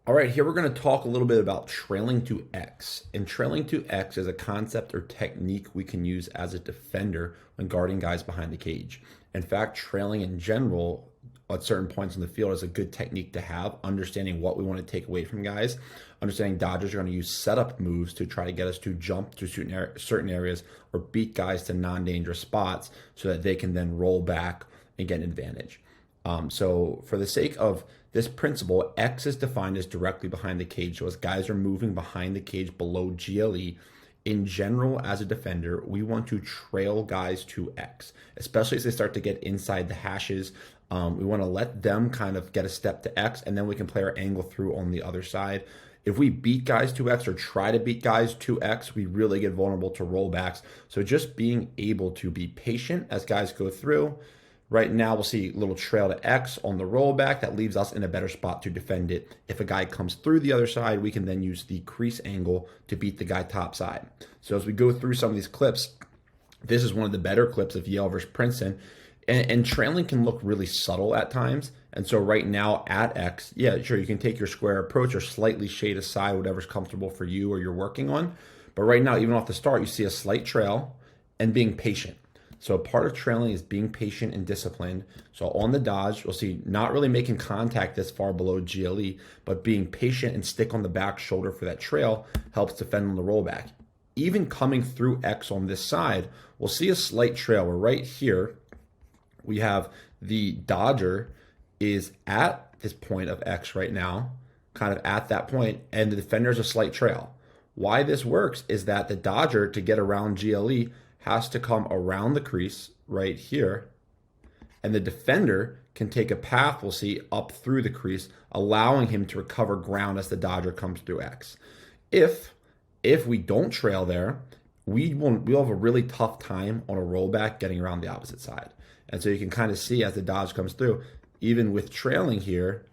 All right, here we're going to talk a little bit about trailing to X. And trailing to X is a concept or technique we can use as a defender when guarding guys behind the cage. In fact, trailing in general at certain points in the field is a good technique to have, understanding what we want to take away from guys, understanding Dodgers are going to use setup moves to try to get us to jump to certain areas or beat guys to non-dangerous spots so that they can then roll back and get an advantage. So for the sake of this principle, X is defined as directly behind the cage. So as guys are moving behind the cage below GLE, in general, as a defender, we want to trail guys to X, especially as they start to get inside the hashes. We want to let them kind of get a step to X, and then we can play our angle through on the other side. If we beat guys to X or try to beat guys to X, we really get vulnerable to rollbacks. So just being able to be patient as guys go through. Right now, we'll see a little trail to X on the rollback. That leaves us in a better spot to defend it. If a guy comes through the other side, we can then use the crease angle to beat the guy top side. So as we go through some of these clips, this is one of the better clips of Yale versus Princeton. And trailing can look really subtle at times. And so right now at X, yeah, sure, you can take your square approach or slightly shade aside whatever's comfortable for you or you're working on. But right now, even off the start, you see a slight trail and being patient. So a part of trailing is being patient and disciplined. So on the dodge, you'll see not really making contact this far below GLE, but being patient and stick on the back shoulder for that trail helps defend on the rollback. Even coming through X on this side, we'll see a slight trail where right here, we have the dodger is at this point of X right now, kind of at that point, and the defender is a slight trail. Why this works is that the dodger, to get around GLE, has to come around the crease right here, and the defender can take a path, we'll see, up through the crease, allowing him to recover ground as the dodger comes through X. If we don't trail there, we'll have a really tough time on a rollback getting around the opposite side. And so you can kind of see as the dodge comes through, even with trailing here,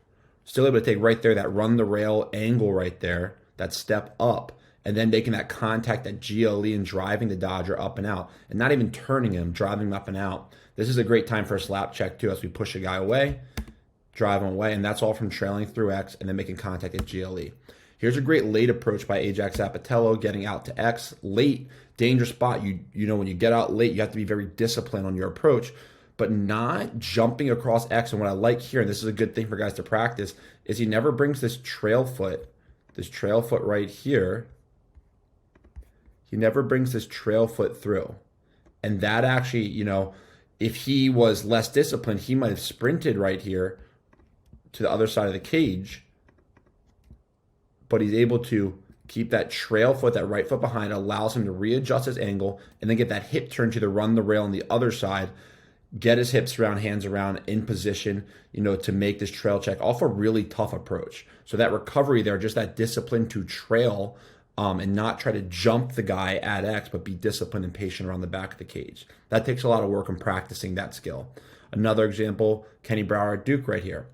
still able to take right there that run the rail angle right there, that step up, and then making that contact at GLE and driving the dodger up and out, and not even turning him, driving him up and out. This is a great time for a slap check too, as we push a guy away, drive him away, and that's all from trailing through X and then making contact at GLE. Here's a great late approach by Ajax Apatello, getting out to X. Late, dangerous spot. You know, when you get out late, you have to be very disciplined on your approach, but not jumping across X. And what I like here, and this is a good thing for guys to practice, is he never brings this trail foot right here. He never brings this trail foot through. And that actually, you know, if he was less disciplined, he might have sprinted right here to the other side of the cage. But he's able to keep that trail foot, that right foot behind, allows him to readjust his angle and then get that hip turn to run the rail on the other side, get his hips around, hands around, in position, you know, to make this trail check off a really tough approach. So that recovery there, just that discipline to trail, and not try to jump the guy at X, but be disciplined and patient around the back of the cage. That takes a lot of work in practicing that skill. Another example, Kenny Brower at Duke right here.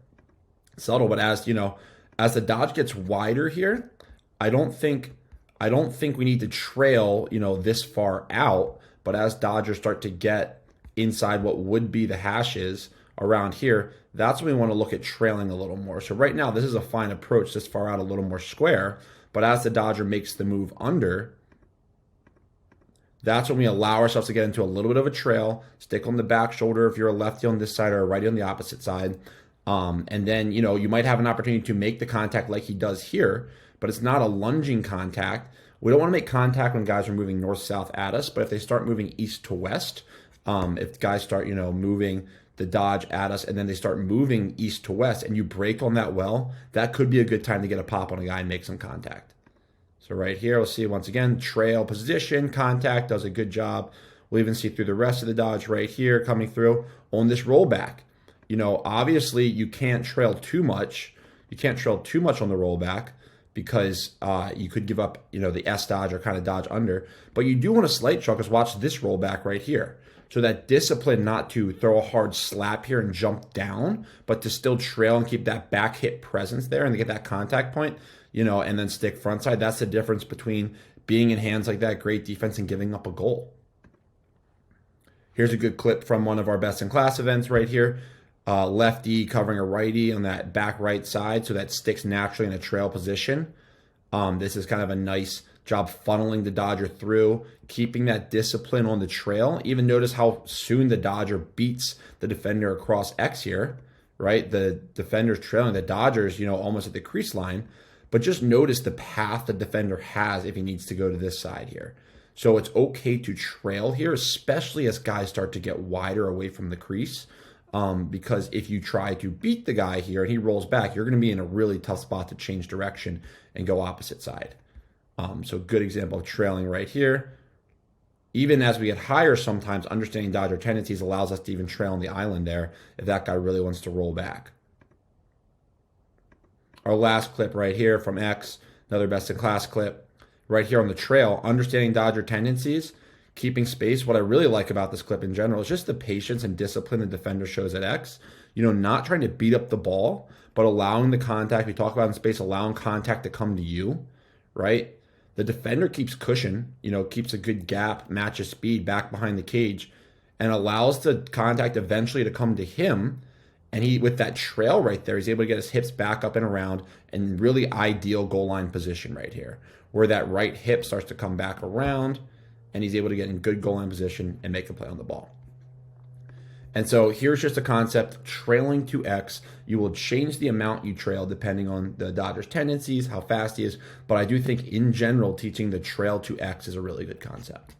Subtle, but as you know, as the dodge gets wider here, I don't think we need to trail, you know, this far out. But as Dodgers start to get inside what would be the hashes around here, that's when we want to look at trailing a little more. So right now, this is a fine approach this far out, a little more square. But as the dodger makes the move under, that's when we allow ourselves to get into a little bit of a trail, stick on the back shoulder if you're a lefty on this side or a righty on the opposite side. And then, you know, you might have an opportunity to make the contact like he does here, but it's not a lunging contact. We don't want to make contact when guys are moving north-south at us, but if they start moving east to west, if guys start, you know, moving the dodge at us and then they start moving east to west and you break on that well, that could be a good time to get a pop on a guy and make some contact. So right here, we'll see once again, trail position, contact, does a good job. We'll even see through the rest of the dodge right here coming through on this rollback. You know, obviously you can't trail too much. You can't trail too much on the rollback because you could give up, you know, the S dodge or kind of dodge under. But you do want a slight trail because watch this rollback right here. So that discipline not to throw a hard slap here and jump down, but to still trail and keep that back hip presence there and to get that contact point, you know, and then stick front side. That's the difference between being in hands like that, great defense, and giving up a goal. Here's a good clip from one of our best in class events right here. lefty covering a righty on that back right side, so that sticks naturally in a trail position. This is kind of a nice job funneling the Dodger through, keeping that discipline on the trail. Even notice how soon the Dodger beats the defender across X here, right? The defender's trailing the Dodgers, almost at the crease line. But just notice the path the defender has if he needs to go to this side here. So it's okay to trail here, especially as guys start to get wider away from the crease. Because if you try to beat the guy here and he rolls back, you're going to be in a really tough spot to change direction and go opposite side. So good example of trailing right here. Even as we get higher, sometimes understanding Dodger tendencies allows us to even trail on the island there if that guy really wants to roll back. Our last clip right here from X, another best in class clip. Right here on the trail, understanding Dodger tendencies, keeping space. What I really like about this clip in general is just the patience and discipline the defender shows at X. Not trying to beat up the ball, but allowing the contact. We talk about in space, allowing contact to come to you, right? The defender keeps cushion, keeps a good gap, matches speed back behind the cage, and allows the contact eventually to come to him. And he, with that trail right there, he's able to get his hips back up and around and really ideal goal line position right here, where that right hip starts to come back around and he's able to get in good goal line position and make a play on the ball. And so here's just a concept, trailing to X. You will change the amount you trail depending on the Dodger's tendencies, how fast he is. But I do think in general, teaching the trail to X is a really good concept.